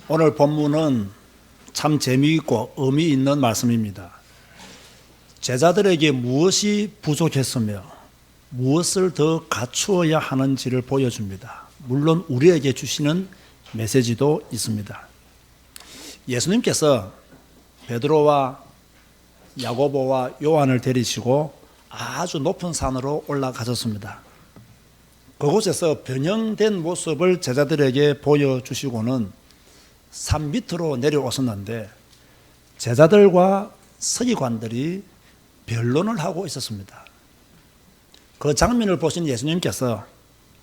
오늘 본문은 참 재미있고 의미 있는 말씀입니다. 제자들에게 무엇이 부족했으며 무엇을 더 갖추어야 하는지를 보여줍니다. 물론 우리에게 주시는 메시지도 있습니다. 예수님께서 베드로와 야고보와 요한을 데리시고 아주 높은 산으로 올라가셨습니다. 그곳에서 변형된 모습을 제자들에게 보여주시고는 산 밑으로 내려오셨는데 제자들과 서기관들이 변론을 하고 있었습니다. 그 장면을 보신 예수님께서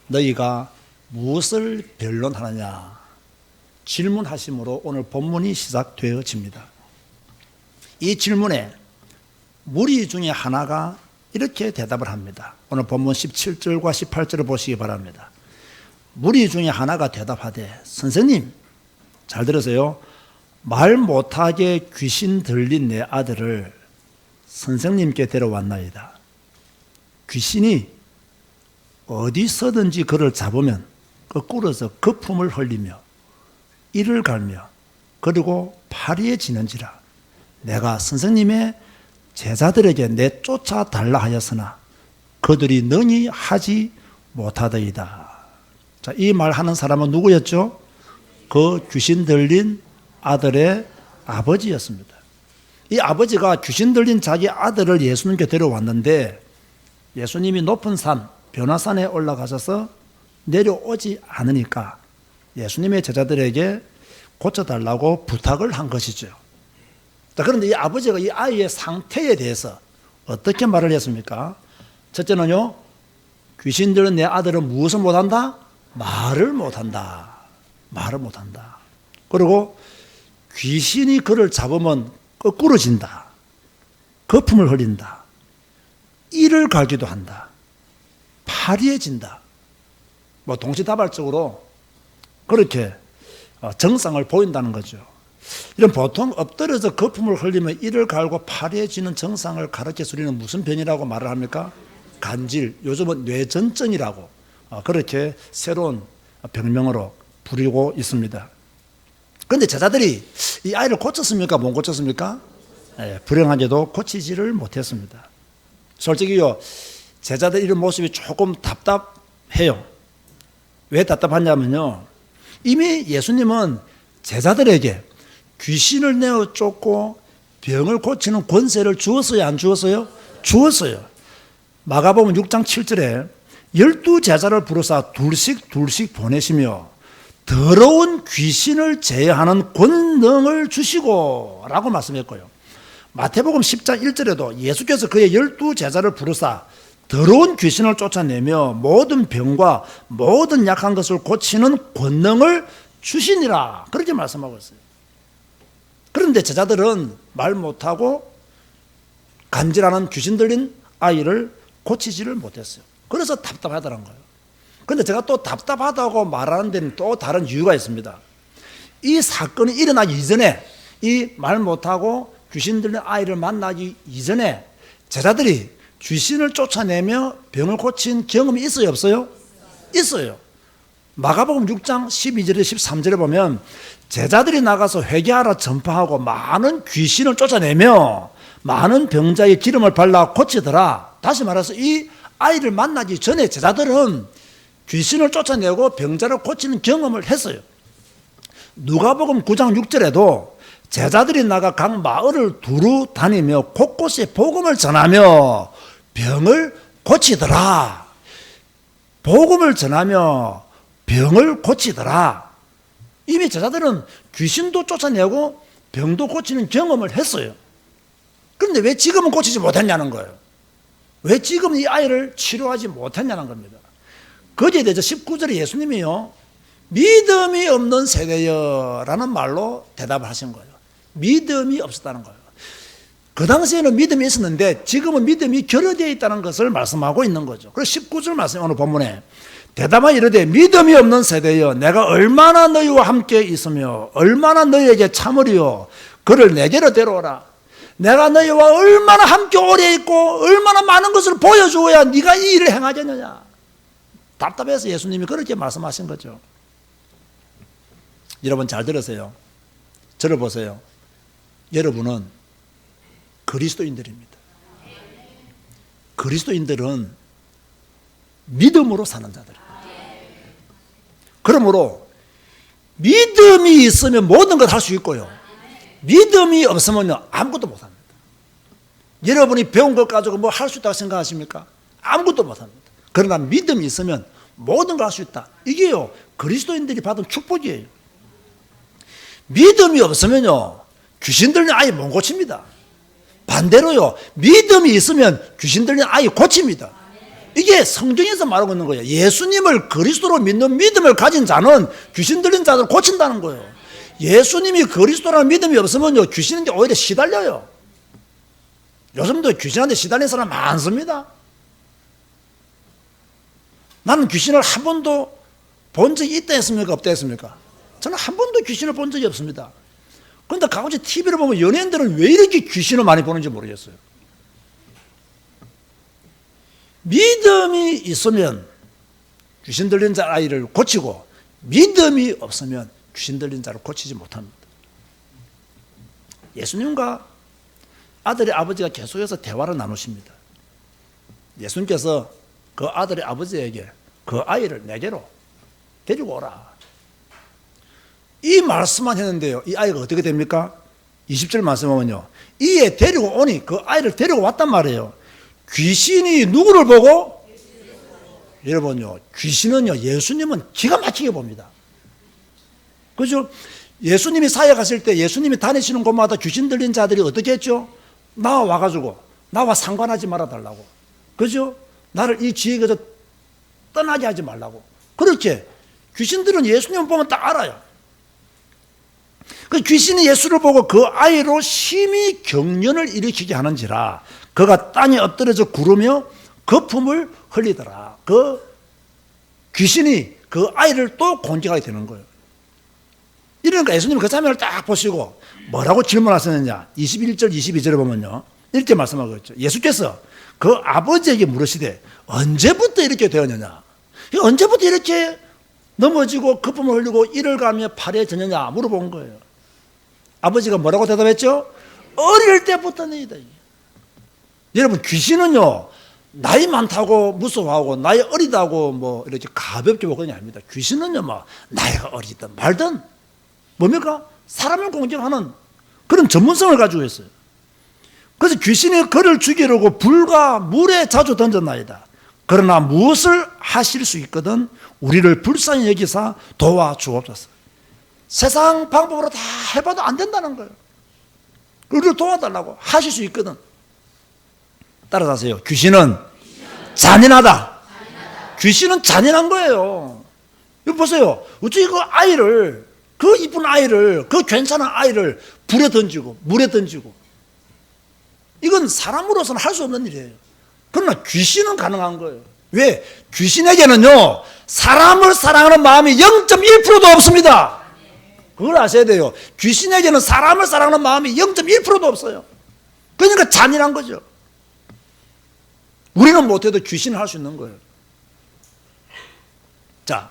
너희가 무엇을 변론하느냐 질문하심으로 오늘 본문이 시작되어집니다. 이 질문에 무리 중에 하나가 이렇게 대답을 합니다. 오늘 본문 17절과 18절을 보시기 바랍니다. 무리 중에 하나가 대답하되 선생님 잘 들으세요. 말 못하게 귀신 들린 내 아들을 선생님께 데려왔나이다. 귀신이 어디서든지 그를 잡으면 꿇어서 거품을 흘리며 이를 갈며 그리고 파리해지는지라 내가 선생님의 제자들에게 내쫓아 달라 하였으나 그들이 능히 하지 못하더이다. 자, 이 말하는 사람은 누구였죠? 그 귀신 들린 아들의 아버지였습니다. 이 아버지가 귀신 들린 자기 아들을 예수님께 데려왔는데 예수님이 높은 산 변화산에 올라가셔서 내려오지 않으니까 예수님의 제자들에게 고쳐달라고 부탁을 한 것이죠. 자, 그런데 이 아버지가 이 아이의 상태에 대해서 어떻게 말을 했습니까? 첫째는요, 귀신 들린 내 아들은 무엇을 못한다? 말을 못한다. 말을 못한다. 그리고 귀신이 그를 잡으면 꾸러진다. 거품을 흘린다. 이를 갈기도 한다. 파리해진다. 뭐 동시다발적으로 그렇게 증상을 보인다는 거죠. 이런 보통 엎드려서 거품을 흘리면 이를 갈고 파리해지는 증상을 가르쳐서 우리는 무슨 병이라고 말을 합니까? 간질, 요즘은 뇌전증이라고 그렇게 새로운 병명으로 부리고 있습니다. 그런데 제자들이 이 아이를 고쳤습니까? 못 고쳤습니까? 불행하게도 고치지를 못했습니다. 솔직히요, 제자들 이런 모습이 조금 답답해요. 왜 답답하냐면요, 이미 예수님은 제자들에게 귀신을 내어 쫓고 병을 고치는 권세를 주었어요, 안 주었어요? 주었어요. 마가복음 6장 7절에 12제자를 부르사 둘씩 보내시며 더러운 귀신을 제어하는 권능을 주시고 라고 말씀했고요. 마태복음 10장 1절에도 예수께서 그의 12제자를 부르사 더러운 귀신을 쫓아내며 모든 병과 모든 약한 것을 고치는 권능을 주시니라 그렇게 말씀하고 있어요. 그런데 제자들은 말 못하고 간질하는 귀신 들린 아이를 고치지를 못했어요. 그래서 답답하다는 거예요. 그런데 제가 또 답답하다고 말하는 데는 또 다른 이유가 있습니다. 이 사건이 일어나기 이전에 이 말 못하고 귀신 들린 아이를 만나기 이전에 제자들이 귀신을 쫓아내며 병을 고친 경험이 있어요, 없어요? 있어요. 마가복음 6장 12절에 13절에 보면 제자들이 나가서 회개하라 전파하고 많은 귀신을 쫓아내며 많은 병자의 기름을 발라 고치더라. 다시 말해서 이 아이를 만나기 전에 제자들은 귀신을 쫓아내고 병자를 고치는 경험을 했어요. 누가복음 9장 6절에도 제자들이 나가 각 마을을 두루 다니며 곳곳에 복음을 전하며 병을 고치더라. 복음을 전하며 병을 고치더라. 이미 제자들은 귀신도 쫓아내고 병도 고치는 경험을 했어요. 그런데 왜 지금은 고치지 못했냐는 거예요. 왜 지금 이 아이를 치료하지 못했냐는 겁니다. 거기에 대해서 19절에 예수님이요, 믿음이 없는 세대여 라는 말로 대답을 하신 거예요. 믿음이 없었다는 거예요. 그 당시에는 믿음이 있었는데 지금은 믿음이 결여되어 있다는 것을 말씀하고 있는 거죠. 그래서 19절 말씀 오늘 본문에 대답하여 이르되 믿음이 없는 세대여 내가 얼마나 너희와 함께 있으며 얼마나 너희에게 참으리요 그를 내게로 데려오라. 내가 너희와 얼마나 함께 오래 있고 얼마나 많은 것을 보여주어야 네가 이 일을 행하겠느냐. 답답해서 예수님이 그렇게 말씀하신 거죠. 여러분 잘 들으세요. 저를 보세요. 여러분은 그리스도인들입니다. 그리스도인들은 믿음으로 사는 자들입니다. 그러므로 믿음이 있으면 모든 걸 할 수 있고요. 믿음이 없으면요 아무것도 못합니다. 여러분이 배운 것 가지고 뭐 할 수 있다고 생각하십니까? 아무것도 못합니다. 그러나 믿음이 있으면 모든 걸 할 수 있다. 이게요 그리스도인들이 받은 축복이에요. 믿음이 없으면요 귀신들은 아예 못 고칩니다. 반대로요 믿음이 있으면 귀신들은 아예 고칩니다. 이게 성경에서 말하고 있는 거예요. 예수님을 그리스도로 믿는 믿음을 가진 자는 귀신 들린 자들을 고친다는 거예요. 예수님이 그리스도라는 믿음이 없으면요 귀신한테 오히려 시달려요. 요즘도 귀신한테 시달린 사람 많습니다. 나는 귀신을 한 번도 본 적이 있다 했습니까? 없다 했습니까? 저는 한 번도 귀신을 본 적이 없습니다. 그런데 가끔씩 TV를 보면 연예인들은 왜 이렇게 귀신을 많이 보는지 모르겠어요. 믿음이 있으면 귀신 들린 자 아이를 고치고 믿음이 없으면 귀신 들린 자를 고치지 못합니다. 예수님과 아들의 아버지가 계속해서 대화를 나누십니다. 예수님께서 그 아들의 아버지에게 그 아이를 내게로 데리고 오라. 이 말씀만 했는데요. 이 아이가 어떻게 됩니까? 20절 말씀하면요. 이에 데리고 오니 그 아이를 데리고 왔단 말이에요. 귀신이 누구를 보고? 여러분요. 귀신은요. 예수님은 기가 막히게 봅니다. 그죠? 예수님이 사역하실 때 예수님이 다니시는 곳마다 귀신 들린 자들이 어떻게 했죠? 나와 와가지고 나와 상관하지 말아달라고. 그죠? 나를 이 지역에서 떠나게 하지 말라고. 그렇게 귀신들은 예수님을 보면 딱 알아요. 그 귀신이 예수를 보고 그 아이로 심히 경련을 일으키게 하는지라 그가 땅에 엎드려져 구르며 거품을 흘리더라. 그 귀신이 그 아이를 또 공격하게 되는 거예요. 이러니까 예수님이 그 장면을 딱 보시고 뭐라고 질문하셨느냐. 21절 22절에 보면요 이렇게 말씀하고 있죠. 예수께서 그 아버지에게 물으시되 언제부터 이렇게 되었느냐. 언제부터 이렇게 넘어지고 거품을 흘리고 이를 가며 파래졌느냐 물어본 거예요. 아버지가 뭐라고 대답했죠? 어릴 때부터입니다. 여러분 귀신은요 나이 많다고 무서워하고 나이 어리다고 뭐 이렇게 가볍게 보는 게 아닙니다. 귀신은요 뭐 나이가 어리든 말든 뭡니까? 사람을 공격하는 그런 전문성을 가지고 있어요. 그래서 귀신이 그를 죽이려고 불과 물에 자주 던졌나이다. 그러나 무엇을 하실 수 있거든 우리를 불쌍히 여기사 도와주옵소서. 세상 방법으로 다 해봐도 안 된다는 거예요. 우리를 도와달라고 하실 수 있거든. 따라가세요. 귀신은 잔인하다. 귀신은 잔인한 거예요. 이거 보세요. 어떻게 그 아이를, 그 이쁜 아이를, 그 괜찮은 아이를 불에 던지고 물에 던지고 이건 사람으로서는 할 수 없는 일이에요. 그러나 귀신은 가능한 거예요. 왜? 귀신에게는요 사람을 사랑하는 마음이 0.1%도 없습니다. 그걸 아셔야 돼요. 귀신에게는 사람을 사랑하는 마음이 0.1%도 없어요. 그러니까 잔인한 거죠. 우리는 못해도 귀신을 할 수 있는 거예요. 자,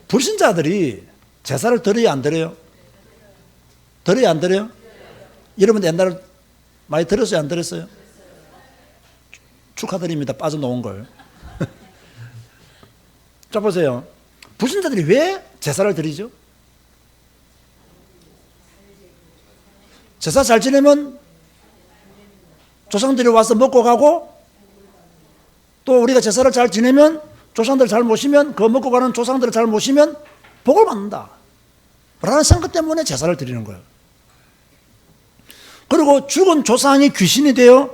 불신자들이 제사를 드려야 안 드려요? 드려야 안 드려요? 여러분 옛날에 많이 들었어요? 안 들었어요? 축하드립니다. 빠져나온 걸. 자, 보세요. 불신자들이 왜 제사를 드리죠? 제사 잘 지내면 조상들이 와서 먹고 가고 또 우리가 제사를 잘 지내면 조상들 잘 모시면 그 먹고 가는 조상들을 잘 모시면 복을 받는다 라는 생각 때문에 제사를 드리는 거예요. 그리고 죽은 조상이 귀신이 되어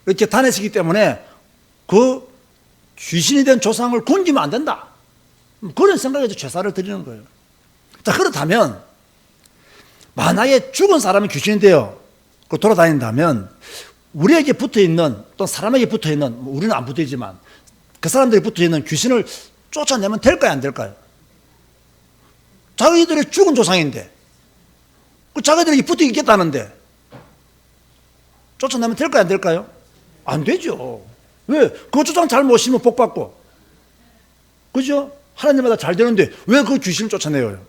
이렇게 다니시기 때문에 그 귀신이 된 조상을 굶기면 안 된다 그런 생각에서 제사를 드리는 거예요. 자, 그렇다면 만약에 죽은 사람이 귀신이 되어 돌아다닌다면 우리에게 붙어있는 또 사람에게 붙어있는 우리는 안 붙어있지만 그 사람들이 붙어있는 귀신을 쫓아내면 될까요 안 될까요? 자기들이 죽은 조상인데 그 자기들에게 붙어있겠다는데 쫓아내면 될까요 안 될까요? 안 되죠. 왜? 그 조상 잘 모시면 복 받고 그죠? 하나님마다 잘 되는데 왜 그 귀신을 쫓아내요?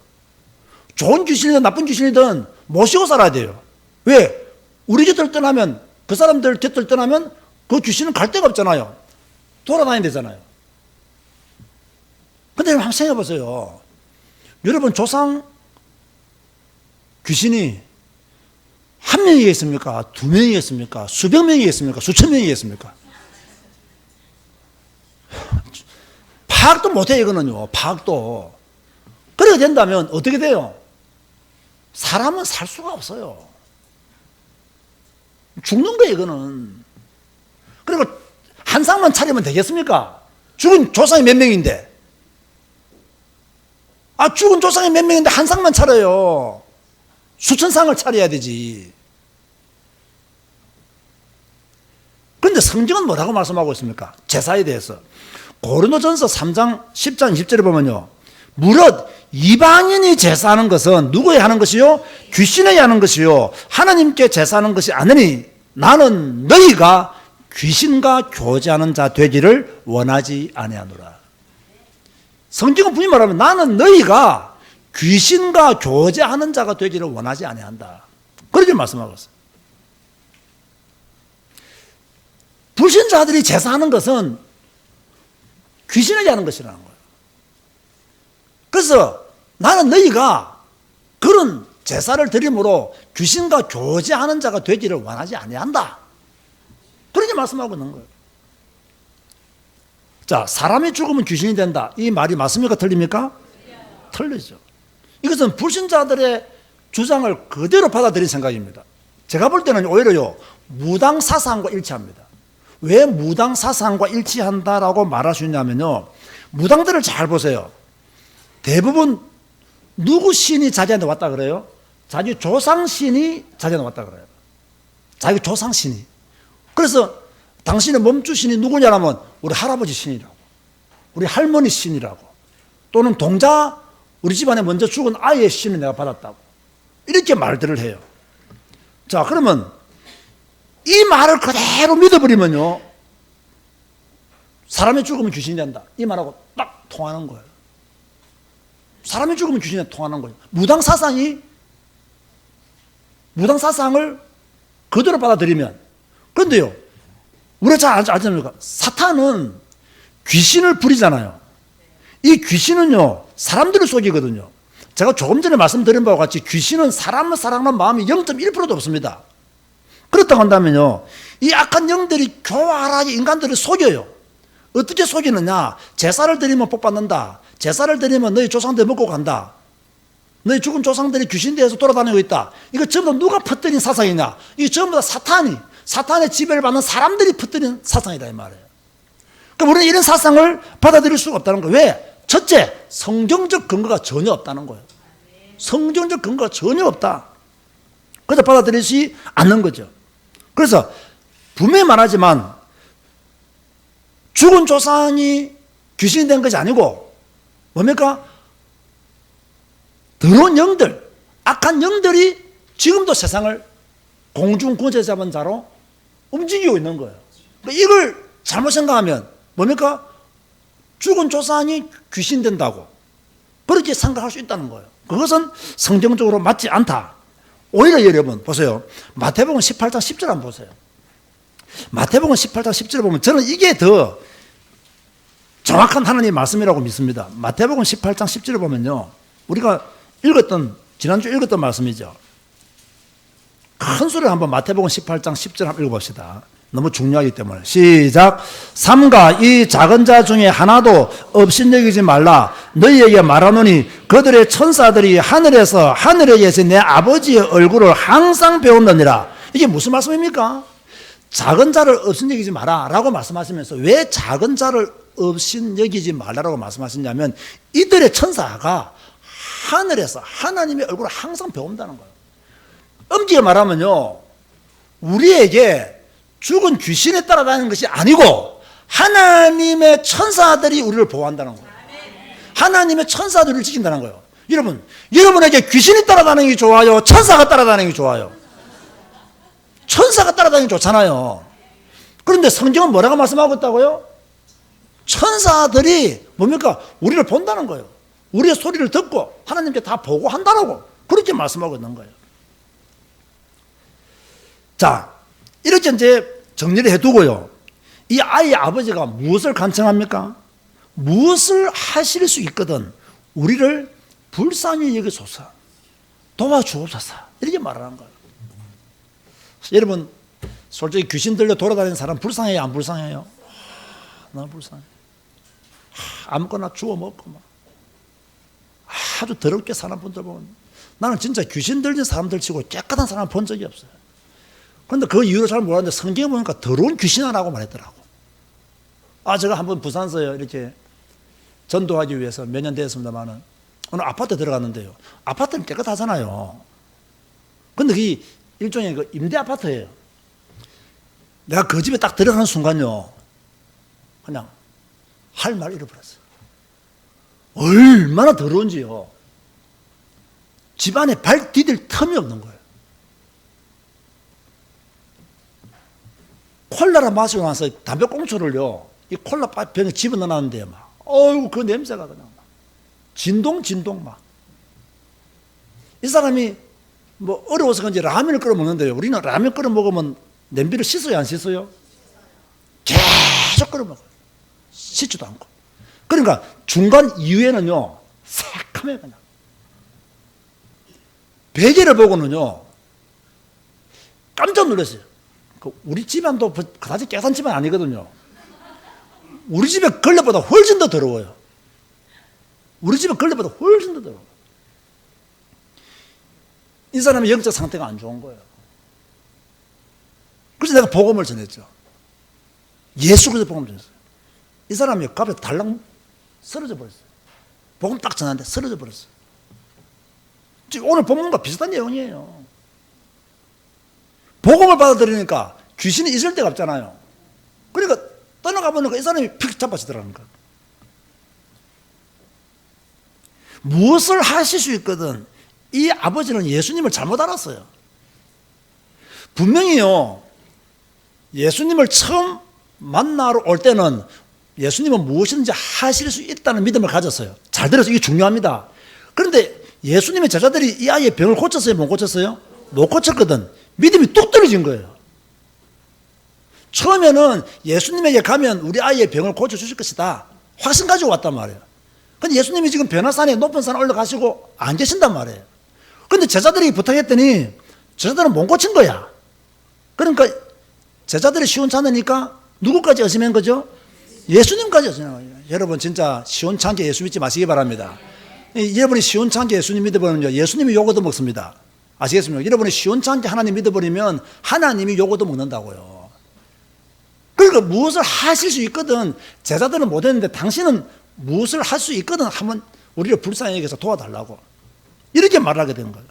좋은 귀신이든 나쁜 귀신이든 모시고 살아야 돼요. 왜? 우리 곁을 떠나면, 그 사람들 곁을 떠나면 그 귀신은 갈 데가 없잖아요. 돌아다녀야 되잖아요. 근데 한번 생각해 보세요. 여러분, 조상 귀신이 한 명이겠습니까? 두 명이겠습니까? 수백 명이겠습니까? 수천 명이겠습니까? 파악도 못해, 이거는요. 파악도. 그렇게 된다면 어떻게 돼요? 사람은 살 수가 없어요. 죽는 거예요, 이거는. 그리고 한 상만 차리면 되겠습니까? 죽은 조상이 몇 명인데. 죽은 조상이 몇 명인데 한 상만 차려요. 수천 상을 차려야 되지. 그런데 성경은 뭐라고 말씀하고 있습니까? 제사에 대해서. 고린도전서 3장 10장 20절에 보면요. 무릇 이방인이 제사하는 것은 누구에 하는 것이요? 귀신에게 하는 것이요. 하나님께 제사하는 것이 아니니 나는 너희가 귀신과 교제하는 자 되기를 원하지 아니하노라. 성경은 분명히 말하면 나는 너희가 귀신과 교제하는 자가 되기를 원하지 아니한다. 그렇게 말씀하고 있어요. 불신자들이 제사하는 것은 귀신에게 하는 것이라는 거예요. 그래서 나는 너희가 그런 제사를 드림으로 귀신과 교제하는 자가 되기를 원하지 아니한다. 그렇게 말씀하고 있는 거예요. 자, 사람이 죽으면 귀신이 된다. 이 말이 맞습니까? 틀립니까? 틀리죠. 이것은 불신자들의 주장을 그대로 받아들인 생각입니다. 제가 볼 때는 오히려요, 무당 사상과 일치합니다. 왜 무당 사상과 일치한다라고 말할 수 있냐면요, 무당들을 잘 보세요. 대부분 누구 신이 자기한테 왔다 그래요? 자기 조상 신이 자기한테 왔다 그래요. 자기 조상 신이. 그래서 당신의 몸주신이 누구냐면 우리 할아버지 신이라고, 우리 할머니 신이라고, 또는 동자 우리 집안에 먼저 죽은 아이의 신을 내가 받았다고, 이렇게 말들을 해요. 자, 그러면 이 말을 그대로 믿어버리면요, 사람이 죽으면 귀신이 된다, 이 말하고 딱 통하는 거예요. 사람이 죽으면 귀신이 통하는 거예요. 무당 사상을 그대로 받아들이면. 그런데요, 우리가 잘 알지 않습니까? 사탄은 귀신을 부리잖아요. 이 귀신은요, 사람들을 속이거든요. 제가 조금 전에 말씀드린 바와 같이 귀신은 사람을 사랑하는 마음이 0.1%도 없습니다. 그렇다고 한다면요, 이 악한 영들이 교활하게 인간들을 속여요. 어떻게 속이느냐? 제사를 드리면 복 받는다. 제사를 드리면 너희 조상들 먹고 간다. 너희 죽은 조상들이 귀신 되어서 돌아다니고 있다. 이거 전부 다 누가 퍼뜨린 사상이냐? 이거 전부 다 사탄의 지배를 받는 사람들이 퍼뜨린 사상이다, 이 말이에요. 그러니까 우리는 이런 사상을 받아들일 수가 없다는 거예요. 왜? 첫째, 성경적 근거가 전혀 없다는 거예요. 성경적 근거가 전혀 없다. 그래서 받아들이지 않는 거죠. 그래서 분명히 말하지만 죽은 조상이 귀신이 된 것이 아니고 뭡니까? 더러운 영들, 악한 영들이 지금도 세상을 공중권세 잡은 자로 움직이고 있는 거예요. 이걸 잘못 생각하면 뭡니까? 죽은 조상이 귀신 된다고 그렇게 생각할 수 있다는 거예요. 그것은 성경적으로 맞지 않다. 오히려 여러분 보세요. 마태복음 18장 10절 한번 보세요. 마태복음 18장 10절을 보면 저는 이게 더 정확한 하나님의 말씀이라고 믿습니다. 마태복음 18장 10절을 보면요, 우리가 지난주 읽었던 말씀이죠. 큰 소리로 한번 마태복음 18장 10절 한번 읽어봅시다. 너무 중요하기 때문에. 시작. 삼가 이 작은 자 중에 하나도 업신여기지 말라. 너희에게 말하노니 그들의 천사들이 하늘에 계신 내 아버지의 얼굴을 항상 배웠느니라. 이게 무슨 말씀입니까? 작은 자를 업신여기지 마라 라고 말씀하시면서 왜 작은 자를 업신여기지 말라라고 말씀하시냐면 이들의 천사가 하늘에서 하나님의 얼굴을 항상 배운다는 거예요. 엄지게 말하면요, 우리에게 죽은 귀신에 따라다니는 것이 아니고 하나님의 천사들이 우리를 보호한다는 거예요. 하나님의 천사들을 지킨다는 거예요. 여러분에게 귀신이 따라다니는 게 좋아요? 천사가 따라다니는 게 좋아요? 천사가 따라다니는 게 좋잖아요. 그런데 성경은 뭐라고 말씀하고 있다고요? 천사들이 뭡니까? 우리를 본다는 거예요. 우리의 소리를 듣고 하나님께 다 보고한다라고 그렇게 말씀하고 있는 거예요. 자, 이렇게 이제 정리를 해두고요. 이 아이의 아버지가 무엇을 간청합니까? 무엇을 하실 수 있거든 우리를 불쌍히 여기소서, 도와주옵소서, 이렇게 말하는 거예요. 여러분, 솔직히 귀신 들려 돌아다니는 사람 불쌍해요, 안 불쌍해요? 너무 불쌍해. 아무거나 주워 먹고 막 아주 더럽게 사는 분들 보면, 나는 진짜 귀신 들린 사람들 치고 깨끗한 사람 본 적이 없어요. 그런데 그 이유를 잘 몰랐는데 성경에 보니까 더러운 귀신이라고 말했더라고. 제가 한번 부산서요 이렇게 전도하기 위해서 몇 년 됐습니다만은 어느 아파트 들어갔는데요. 아파트는 깨끗하잖아요. 근데 그게 일종의 그 임대 아파트예요. 내가 그 집에 딱 들어가는 순간요, 그냥 할 말 잃어버렸어요. 얼마나 더러운지요. 집 안에 발 디딜 틈이 없는 거예요. 콜라를 마시고 나서 담배꽁초를요, 이 콜라 병에 집어넣어놨는데 막, 어이구, 그 냄새가 그냥 막 진동 막. 이 사람이 뭐 어려워서 그런지 라면을 끓여 먹는데요. 우리는 라면 끓여 먹으면 냄비를 씻어요, 안 씻어요? 계속 끓여 먹어요. 씻지도 않고. 그러니까 중간 이후에는요, 새카매요, 그냥. 베개를 보고는요, 깜짝 놀랐어요. 우리 집안도 그다지 깨끗한 집안 아니거든요. 우리 집에 걸레보다 훨씬 더 더러워요. 우리 집에 걸레보다 훨씬 더 더러워요. 이 사람의 영적 상태가 안 좋은 거예요. 그래서 내가 복음을 전했죠. 예수 그리스도 복음을 전했어요. 이 사람이 갑자기 달랑 쓰러져 버렸어요. 복음 딱 전하는데 쓰러져 버렸어요. 지금 오늘 본문과 비슷한 내용이에요. 복음을 받아들이니까 귀신이 있을 데가 없잖아요. 그러니까 떠나가 보니까 이 사람이 픽 잡아지더라는 거예요. 무엇을 하실 수 있거든 이 아버지는 예수님을 잘못 알았어요. 분명히요, 예수님을 처음 만나러 올 때는 예수님은 무엇이든지 하실 수 있다는 믿음을 가졌어요. 잘 들어서 이게 중요합니다. 그런데 예수님의 제자들이 이 아이의 병을 고쳤어요, 못 고쳤어요? 못 고쳤거든. 믿음이 뚝 떨어진 거예요. 처음에는 예수님에게 가면 우리 아이의 병을 고쳐주실 것이다 확신 가지고 왔단 말이에요. 근데 예수님이 지금 변화산에 높은 산 올라가시고 안 계신단 말이에요. 근데 제자들이 부탁했더니 제자들은 못 고친 거야. 그러니까 제자들이 시원찮으니까 누구까지 의심한 거죠? 예수님까지 의심한 거예요. 여러분 진짜 시원찮게 예수 믿지 마시기 바랍니다. 여러분이 시원찮게 예수님 믿어버리면 예수님이 욕도 먹습니다. 아시겠습니까? 여러분이 시원찮게 하나님 믿어버리면 하나님이 욕도 먹는다고요. 그러니까 무엇을 하실 수 있거든 제자들은 못했는데 당신은 무엇을 할 수 있거든 하면 우리를 불쌍히 여겨서 도와달라고 이렇게 말하게 된 거예요.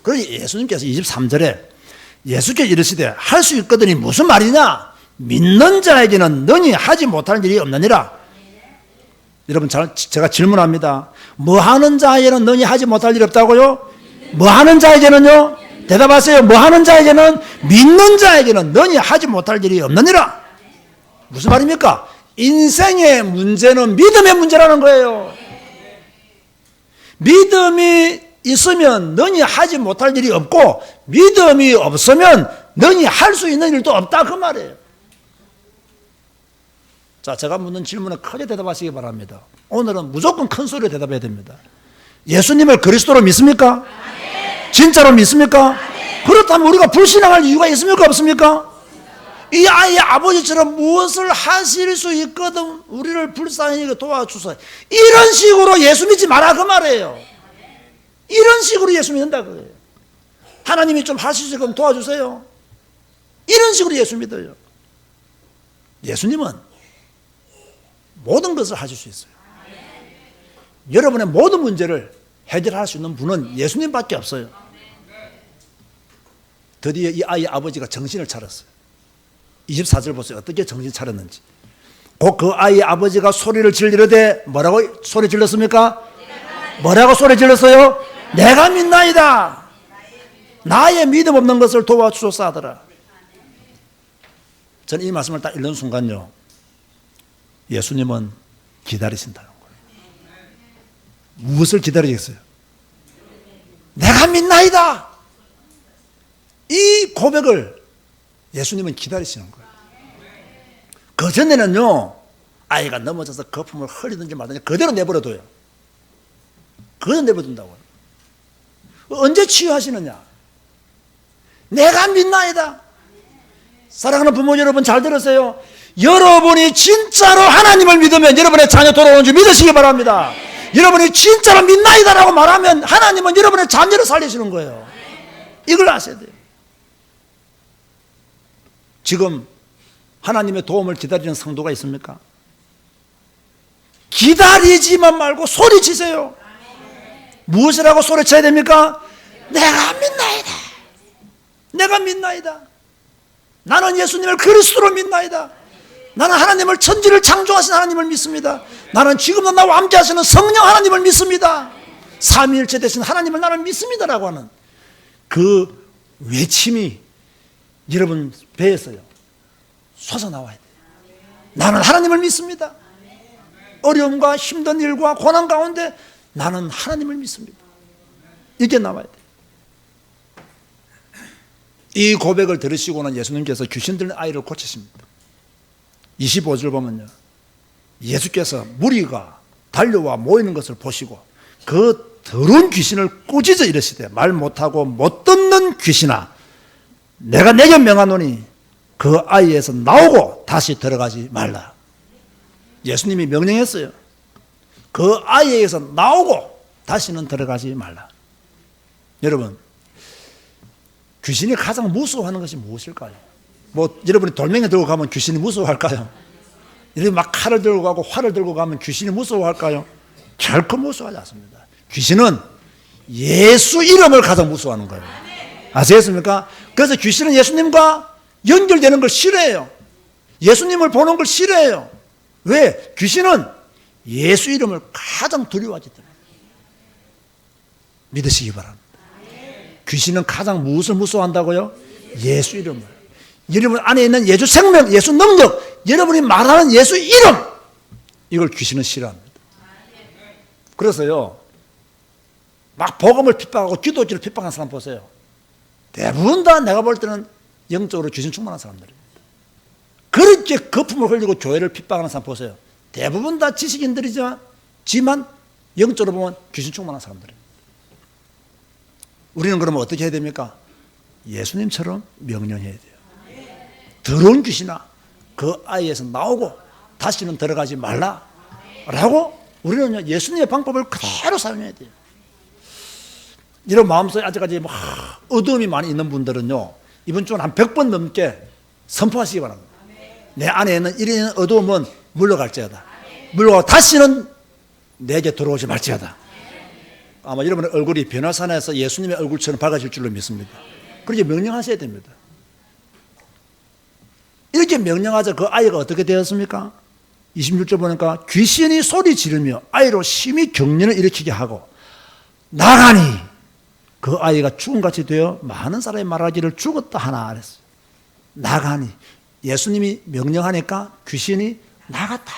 그래서 예수님께서 23절에 예수께서 이르시되 할 수 있거든이 무슨 말이냐? 믿는 자에게는 능히 하지 못할 일이 없느니라. 여러분 제가 질문합니다. 뭐 하는 자에게는 능히 하지 못할 일이 없다고요? 뭐 하는 자에게는요? 대답하세요. 뭐 하는 자에게는? 믿는 자에게는 능히 하지 못할 일이 없느니라. 무슨 말입니까? 인생의 문제는 믿음의 문제라는 거예요. 믿음이 있으면 능히 하지 못할 일이 없고 믿음이 없으면 능히 할 수 있는 일도 없다 그 말이에요. 자, 제가 묻는 질문에 크게 대답하시기 바랍니다. 오늘은 무조건 큰 소리로 대답해야 됩니다. 예수님을 그리스도로 믿습니까? 진짜로 믿습니까? 그렇다면 우리가 불신앙할 이유가 있습니까? 없습니까? 이 아이의 아버지처럼 무엇을 하실 수 있거든 우리를 불쌍히 도와주소서. 이런 식으로 예수 믿지 마라 그 말이에요. 이런 식으로 예수 믿는다 그래요. 하나님이 좀 하실 수 있으면 도와주세요. 이런 식으로 예수 믿어요. 예수님은 모든 것을 하실 수 있어요. 여러분의 모든 문제를 해결할 수 있는 분은 예수님밖에 없어요. 드디어 이 아이의 아버지가 정신을 차렸어요. 24절 보세요. 어떻게 정신 차렸는지. 곧 그 아이의 아버지가 소리를 질리르되 뭐라고 소리 질렀습니까? 뭐라고 소리 질렀어요? 내가 믿나이다. 나의 믿음 없는 것을 도와주소서 하더라. 저는 이 말씀을 딱 읽는 순간요, 예수님은 기다리신다는 거예요. 무엇을 기다리겠어요? 내가 믿나이다. 이 고백을 예수님은 기다리시는 거예요. 그 전에는요, 아이가 넘어져서 거품을 흘리든지 말든지 그대로 내버려둬요. 그대로 내버려둔다고요. 언제 치유하시느냐? 내가 믿나이다. 사랑하는 부모 여러분, 잘 들으세요. 여러분이 진짜로 하나님을 믿으면 여러분의 자녀 돌아오는 줄 믿으시기 바랍니다. 여러분이 진짜로 믿나이다라고 말하면 하나님은 여러분의 자녀를 살리시는 거예요. 이걸 아셔야 돼요. 지금 하나님의 도움을 기다리는 성도가 있습니까? 기다리지만 말고 소리치세요. 무엇이라고 소리쳐야 됩니까? 내가 믿나이다. 내가 믿나이다. 나는 예수님을 그리스도로 믿나이다. 나는 하나님을, 천지를 창조하신 하나님을 믿습니다. 나는 지금도 나와 함께 하시는 성령 하나님을 믿습니다. 삼위일체 되신 하나님을 나는 믿습니다라고 하는 그 외침이 여러분 배에서요 솟아나와야 돼요. 나는 하나님을 믿습니다. 어려움과 힘든 일과 고난 가운데 나는 하나님을 믿습니다. 이게 나와야 돼요. 이 고백을 들으시고는 예수님께서 귀신 들린 아이를 고치십니다. 25절 보면요, 예수께서 무리가 달려와 모이는 것을 보시고 그 더러운 귀신을 꾸짖어 이르시되, 말 못하고 못 듣는 귀신아, 내가 내게 명하노니 그 아이에서 나오고 다시 들어가지 말라. 예수님이 명령했어요. 그 아이에서 나오고 다시는 들어가지 말라. 여러분, 귀신이 가장 무서워하는 것이 무엇일까요? 뭐 여러분이 돌멩이 들고 가면 귀신이 무서워할까요? 이렇게 막 칼을 들고 가고 활을 들고 가면 귀신이 무서워할까요? 결코 무서워하지 않습니다. 귀신은 예수 이름을 가장 무서워하는 거예요. 아시겠습니까? 그래서 귀신은 예수님과 연결되는 걸 싫어해요. 예수님을 보는 걸 싫어해요. 왜? 귀신은 예수 이름을 가장 두려워하기 때문에. 믿으시기 바랍니다. 귀신은 가장 무엇을 무서워한다고요? 예수 이름을. 여러분 안에 있는 예수 생명, 예수 능력, 여러분이 말하는 예수 이름, 이걸 귀신은 싫어합니다. 그래서요, 막 복음을 핍박하고 기도지를 핍박하는 사람 보세요. 대부분 다 내가 볼 때는 영적으로 귀신 충만한 사람들입니다. 그렇게 거품을 흘리고 교회를 핍박하는 사람 보세요. 대부분 다 지식인들이지만 영적으로 보면 귀신 충만한 사람들입니다. 우리는 그러면 어떻게 해야 됩니까? 예수님처럼 명령해야 돼요. 더러운 귀신아, 그 아이에서 나오고 다시는 들어가지 말라 라고 우리는 예수님의 방법을 그대로 사용해야 돼요. 이런 마음속에 아직까지 뭐 어두움이 많이 있는 분들은요, 이번 주는 한 100번 넘게 선포하시기 바랍니다. 내 안에 있는 이런 어두움은 물러갈지어다. 물러가고 다시는 내게 들어오지 말지어다. 아마 여러분의 얼굴이 변화산에서 예수님의 얼굴처럼 밝아질 줄로 믿습니다. 그렇게 명령하셔야 됩니다. 이렇게 명령하자 그 아이가 어떻게 되었습니까? 26절 보니까 귀신이 소리 지르며 아이로 심히 경련을 일으키게 하고 나가니 그 아이가 죽음같이 되어 많은 사람이 말하기를 죽었다 하나 그랬어요. 나가니 예수님이 명령하니까 귀신이 나갔다.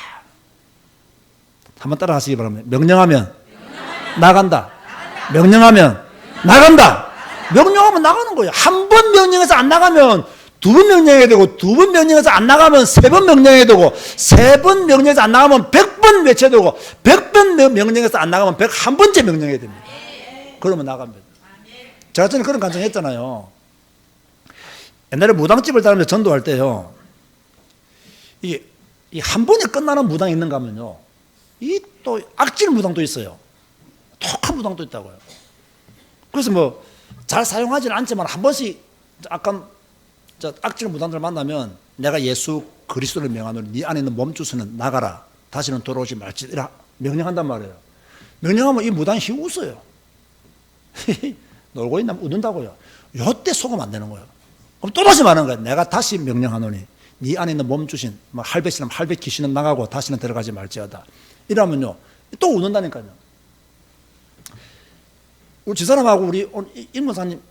한번 따라 하시기 바랍니다. 명령하면 나간다. 명령하면 나간다. 명령하면 나가는 거예요. 한 번 명령해서 안 나가면 두 번 명령해야 되고, 두 번 명령해서 안 나가면 세 번 명령해야 되고, 세 번 명령해서 안 나가면 100번 외쳐야 되고, 100번 명령해서 안 나가면 101번째 명령해야 됩니다. 그러면 나갑니다. 제가 전에 그런 간증했잖아요. 옛날에 무당집을 다니면서 전도할 때요, 이 한 번에 끝나는 무당이 있는가 하면요, 이 또 악질 무당도 있어요. 독한 무당도 있다고요. 그래서 뭐 잘 사용하지는 않지만 한 번씩 약간 악질 무당들 만나면 내가 예수 그리스도를 명하노니 네 안에 있는 몸주스는 나가라. 다시는 돌아오지 말지라 명령한단 말이에요. 명령하면 이 무당이 웃어요. 놀고 있나 웃는다고요. 요때 속으면 안 되는 거예요. 그럼 또다시 말하는 거예요. 내가 다시 명령하노니 네 안에 있는 몸주신 할배시는 할배 귀신은 나가고 다시는 들어가지 말지어다. 이러면요 또 웃는다니까요. 우리 집사람하고 우리 임무사님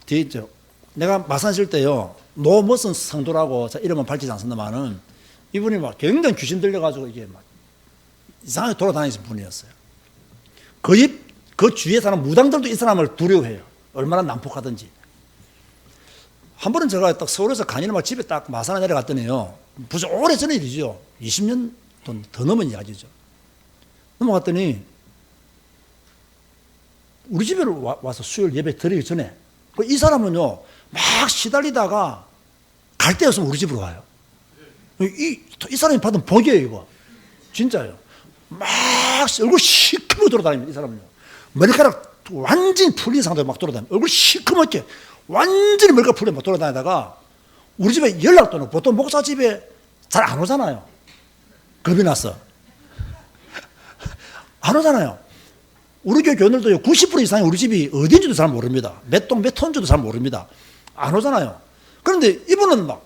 뒤에 있죠. 내가 마산 실 때요, 노무슨 성도라고 이름은 밝히지 않습니다만은 이분이 막 굉장히 귀신 들려가지고 이게 막 이상하게 돌아다니신 분이었어요. 그 주위에 사는 무당들도 이 사람을 두려워해요. 얼마나 난폭하든지. 한 번은 제가 딱 서울에서 간이를 막 집에 딱 마산에 내려갔더니요. 무슨 오래전의 일이죠. 20년 더 넘은 이야기죠. 넘어갔더니 우리 집에 와서 수요일 예배 드리기 전에 이 사람은요 막 시달리다가 갈 데였으면 우리 집으로 와요. 이 사람이 받은 복이에요 이거. 진짜요. 막 얼굴 시커멓게 돌아다닙니다. 이 사람은요. 머리카락 완전히 풀린 상태로 막 돌아다닙니다. 얼굴 시커멓게 완전히 머리카락 풀려 막 돌아다니다가 우리 집에 연락도 안 오고 보통 목사 집에 잘 안 오잖아요. 겁이 났어. 안 오잖아요. 우리 교회 교인들도 90% 이상이 우리 집이 어딘지도 잘 모릅니다. 몇 동 몇 톤지도 잘 모릅니다. 안 오잖아요. 그런데 이분은 막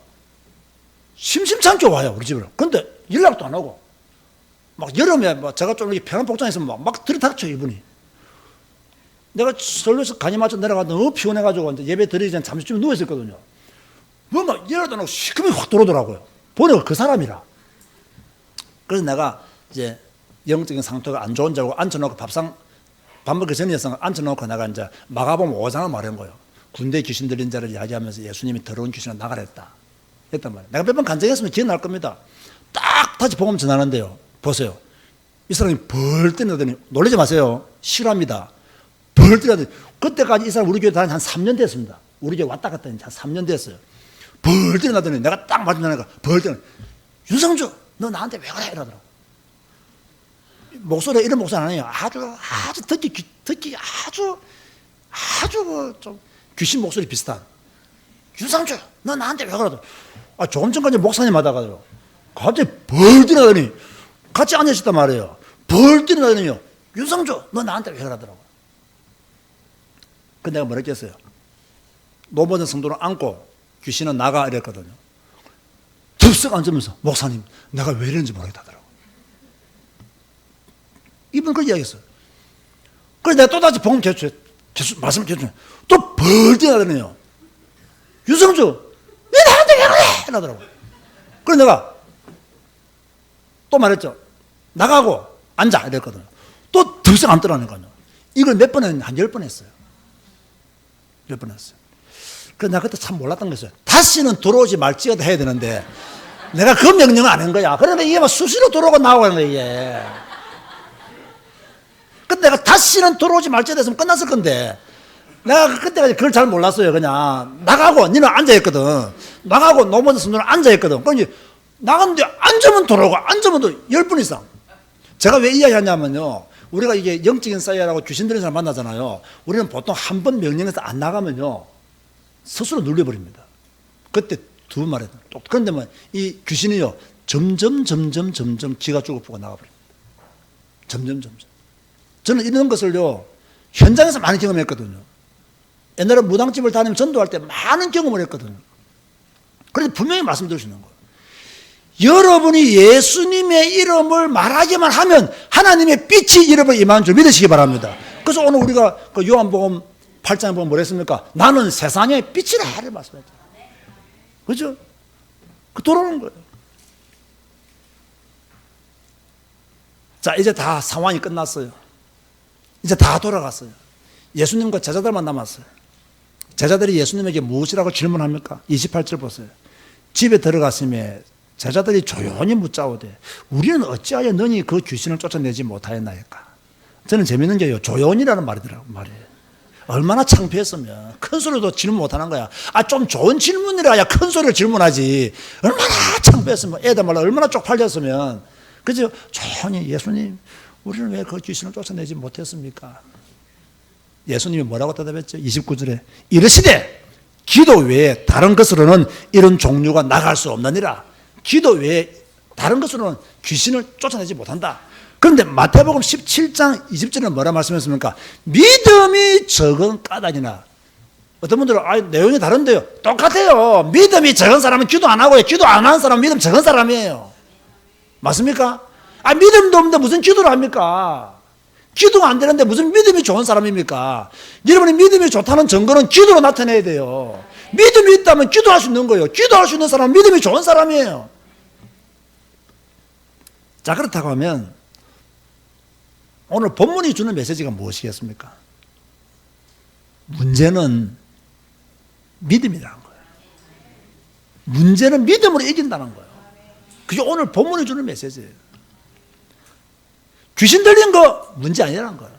심심찮게 와요 우리 집으로. 그런데 연락도 안 오고 막 여름에 막 제가 좀 이렇게 편한 복장에 있으면 막 들이닥쳐 이분이. 내가 서울에서 간이 맞춰 내려가서 너무 피곤해가지고 이제 예배 드리기 전에 잠시 좀 누워있었거든요. 뭐 막 연락도 안 오고 시커멓게 확 들어오더라고요. 보니까 그 사람이라. 그래서 내가 이제 영적인 상태가 안 좋은 줄 알고 앉혀놓고 밥 먹기 전이었으니까 앉혀놓고 내가 이제 마가복음 5장을 말한 거예요. 군대 귀신 들린 자를 이야기하면서 예수님이 더러운 귀신을 나가라 했단 말이에요. 내가 몇 번 간증했으면 기억날 겁니다. 딱 다시 복음 전하는데요. 보세요. 이 사람이 벌 뛰어나더니 놀라지 마세요. 싫어합니다. 벌 뛰어나더니 그때까지 이 사람 우리 교회 다닌 한 3년 됐습니다. 우리 교회 왔다 갔다 한 3년 됐어요. 벌 뛰어나더니 내가 딱 맞으니까 벌 뛰어나. 윤성주 너 나한테 왜 그래 이러더라고. 목소리가 이런 목소리 아니에요. 아주 듣기 아주 좀 귀신 목소리 비슷한. 윤상주, 너 나한테 왜 그러더라? 조금 전까지 목사님 하다가요. 갑자기 벌 뛰어나더니 같이 앉아있었단 말이에요. 벌 뛰어나더니요. 윤상주, 너 나한테 왜 그러더라고. 근데 내가 뭐라 했겠어요? 노모된 성도를 안고 귀신은 나가 이랬거든요. 덥석 앉으면서 목사님, 내가 왜 이러는지 모르겠다더라고. 이분 그 이야기했어요. 그래서 내가 또다시 복음 말씀을 계속 또 벌 뛰어나더니요. 유성주, 왜 나한테 왜 그래? 이러더라고. 그래서 내가 또 말했죠. 나가고 앉아 이랬거든요. 또 더 이상 앉더라니까요. 이걸 몇 번 했는데 한 10번 했어요. 10번 했어요. 그래서 내가 그때 참 몰랐던 게 있어요. 다시는 들어오지 말지어도 해야 되는데 내가 그 명령을 안 한 거야. 그런데 이게 막 수시로 들어오고 나오고 하는 거야 이게. 근데 내가 다시는 들어오지 말지어도 했으면 끝났을 건데 내가 그때까지 그걸 잘 몰랐어요. 그냥 나가고 니는 앉아있거든. 나가고 노모든 성도는 앉아있거든. 그러니 나갔는데 앉으면 들어오고 앉으면 또 10분 이상. 제가 왜 이야기하냐면요. 우리가 이게 영적인 사이라고 귀신 들린 사람 만나잖아요. 우리는 보통 한 번 명령해서 안 나가면요. 스스로 눌려버립니다. 그때 두 번 말해요. 그런데 뭐 이 귀신이요. 점점 기가 죽어보고 나가버립니다. 점점. 저는 이런 것을요. 현장에서 많이 경험했거든요. 옛날에 무당집을 다니면 전도할 때 많은 경험을 했거든요. 그래서 분명히 말씀드리시는 거예요. 여러분이 예수님의 이름을 말하기만 하면 하나님의 빛이 여러분 임하는 줄 믿으시기 바랍니다. 그래서 오늘 우리가 그 요한복음 8장에 보면 뭐라 했습니까? 나는 세상의 빛이라 하를 말씀했죠. 그죠? 그 돌아오는 거예요. 자, 이제 다 상황이 끝났어요. 이제 다 돌아갔어요. 예수님과 제자들만 남았어요. 제자들이 예수님에게 무엇이라고 질문합니까? 28절 보세요. 집에 들어갔으며 제자들이 조용히 묻자오되 우리는 어찌하여 너니 그 귀신을 쫓아내지 못하였나이까. 저는 재밌는 게요. 조용히라는 말이에요. 얼마나 창피했으면 큰 소리도 질문 못하는 거야. 좀 좋은 질문이라야 큰 소리를 질문하지. 얼마나 창피했으면 애들 말로 얼마나 쪽팔렸으면. 그죠? 조용히 예수님 우리는 왜 그 귀신을 쫓아내지 못했습니까? 예수님이 뭐라고 대답했죠? 29절에 이르시되 기도 외에 다른 것으로는 이런 종류가 나갈 수 없느니라. 기도 외에 다른 것으로는 귀신을 쫓아내지 못한다. 그런데 마태복음 17장 20절에 뭐라 말씀했습니까? 믿음이 적은 까닭이나. 어떤 분들은 내용이 다른데요. 똑같아요. 믿음이 적은 사람은 기도 안 하고요. 기도 안 하는 사람은 믿음 적은 사람이에요. 맞습니까? 믿음도 없는데 무슨 기도를 합니까? 기도가 안 되는데 무슨 믿음이 좋은 사람입니까? 여러분이 믿음이 좋다는 증거는 기도로 나타내야 돼요. 믿음이 있다면 기도할 수 있는 거예요. 기도할 수 있는 사람은 믿음이 좋은 사람이에요. 자, 그렇다고 하면 오늘 본문이 주는 메시지가 무엇이겠습니까? 문제는 믿음이라는 거예요. 문제는 믿음으로 이긴다는 거예요. 그게 오늘 본문이 주는 메시지예요. 귀신 들린 거 문제 아니라는 거예요.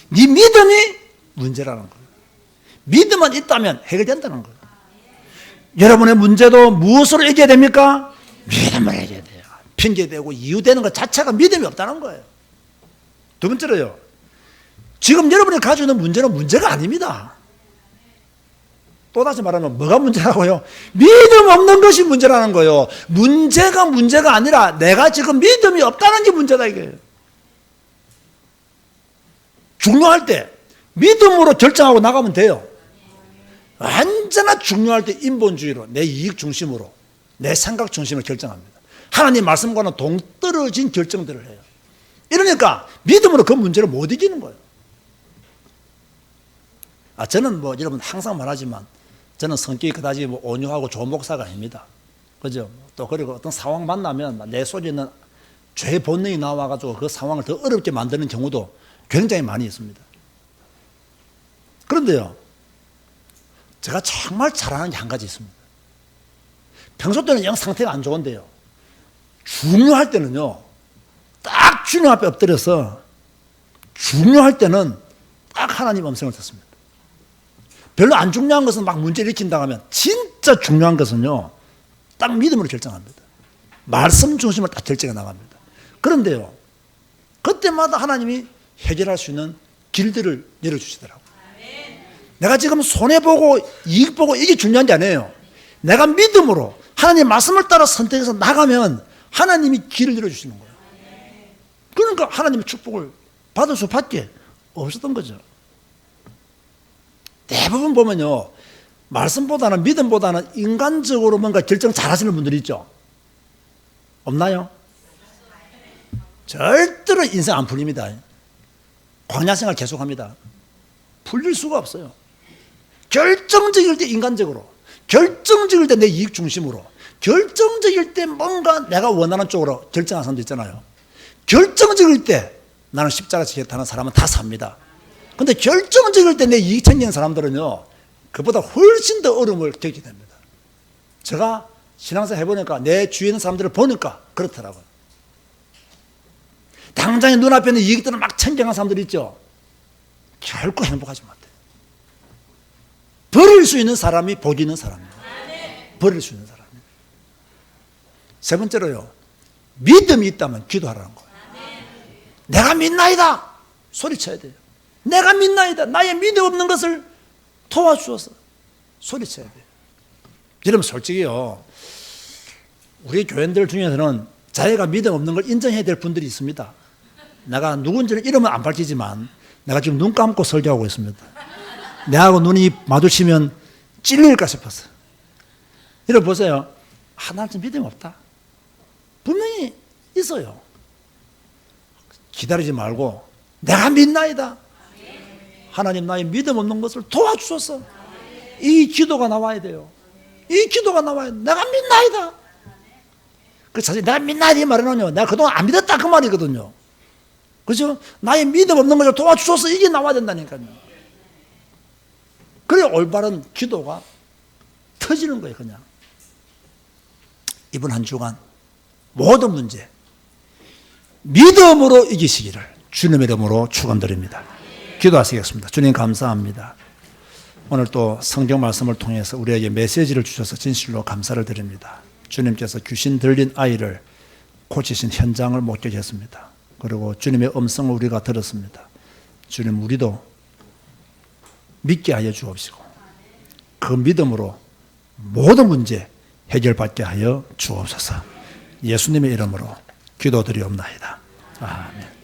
네 믿음이 문제라는 거예요. 믿음만 있다면 해결된다는 거예요. 여러분의 문제도 무엇으로 이겨야 됩니까? 믿음으로 이겨야 돼요. 핑계대고 이유되는 것 자체가 믿음이 없다는 거예요. 두 번째로요, 지금 여러분이 가지고 있는 문제는 문제가 아닙니다. 또다시 말하면 뭐가 문제라고요? 믿음 없는 것이 문제라는 거예요. 문제가 아니라 내가 지금 믿음이 없다는 게 문제다 이거예요. 중요할 때 믿음으로 결정하고 나가면 돼요. 언제나 중요할 때 인본주의로, 내 이익 중심으로, 내 생각 중심으로 결정합니다. 하나님 말씀과는 동떨어진 결정들을 해요. 이러니까 믿음으로 그 문제를 못 이기는 거예요. 저는 여러분 항상 말하지만 저는 성격이 그다지 온유하고 좋은 목사가 아닙니다. 그죠? 또 그리고 어떤 상황 만나면 내 속에 있는 죄 본능이 나와가지고 그 상황을 더 어렵게 만드는 경우도 굉장히 많이 있습니다. 그런데요, 제가 정말 잘하는 게 한 가지 있습니다. 평소 때는 영 상태가 안 좋은데요, 중요할 때는요, 딱 주님 앞에 엎드려서 중요할 때는 딱 하나님 음성을 듣습니다. 별로 안 중요한 것은 막 문제 일으킨다고 하면 진짜 중요한 것은요, 딱 믿음으로 결정합니다. 말씀 중심으로 딱 결정해 나갑니다. 그런데요, 그때마다 하나님이 해결할 수 있는 길들을 열어주시더라고요. 내가 지금 손해보고 이익보고 이게 중요한 게 아니에요. 내가 믿음으로 하나님 말씀을 따라 선택해서 나가면 하나님이 길을 열어주시는 거예요. 그러니까 하나님의 축복을 받을 수밖에 없었던 거죠. 대부분 보면요, 말씀보다는 믿음보다는 인간적으로 뭔가 결정 잘 하시는 분들이 있죠. 없나요? 절대로 인생 안 풀립니다. 광야 생활 계속합니다. 풀릴 수가 없어요. 결정적일 때 인간적으로, 결정적일 때 내 이익 중심으로, 결정적일 때 뭔가 내가 원하는 쪽으로 결정하는 사람도 있잖아요. 결정적일 때 나는 십자가 지겠다는 사람은 다 삽니다. 근데 결정적일 때 내 이익 챙기는 사람들은요, 그보다 훨씬 더 어려움을 겪게 됩니다. 제가 신앙생활 해보니까 내 주위에 있는 사람들을 보니까 그렇더라고요. 당장에 눈앞에 있는 이익들을 막 챙겨가는 사람들 있죠. 결코 행복하지 못해요. 버릴 수 있는 사람이 복 있는 사람이에요. 버릴 수 있는 사람이에요. 세 번째로요, 믿음이 있다면 기도하라는 거예요. 내가 믿나이다 소리쳐야 돼요. 내가 믿나이다, 나의 믿음 없는 것을 도와주어서 소리쳐야 돼요. 여러분 솔직히요, 우리 교인들 중에서는 자기가 믿음 없는 걸 인정해야 될 분들이 있습니다. 내가 누군지는 이름은 안 밝히지만 내가 지금 눈 감고 설교하고 있습니다. 내하고 눈이 마주치면 찔릴까 싶었어. 여러분 보세요. 나는 좀 믿음이 없다. 분명히 있어요. 기다리지 말고 내가 믿나이다, 하나님 나의 믿음 없는 것을 도와주소서. 이 기도가 나와야 돼요. 이 기도가 나와야 돼요. 내가 믿나이다. 그 사실 내가 믿나이다 이 말은요, 내가 그동안 안 믿었다 그 말이거든요. 그렇죠? 나의 믿음 없는 것을 도와주소서, 이게 나와야 된다니까요. 그래 올바른 기도가 터지는 거예요. 그냥 이번 한 주간 모든 문제 믿음으로 이기시기를 주님의 이름으로 축원드립니다. 기도하시겠습니다. 주님 감사합니다. 오늘 또 성경 말씀을 통해서 우리에게 메시지를 주셔서 진실로 감사를 드립니다. 주님께서 귀신 들린 아이를 고치신 현장을 목격했습니다. 그리고 주님의 음성을 우리가 들었습니다. 주님, 우리도 믿게 하여 주옵시고 그 믿음으로 모든 문제 해결받게 하여 주옵소서. 예수님의 이름으로 기도드리옵나이다. 아멘.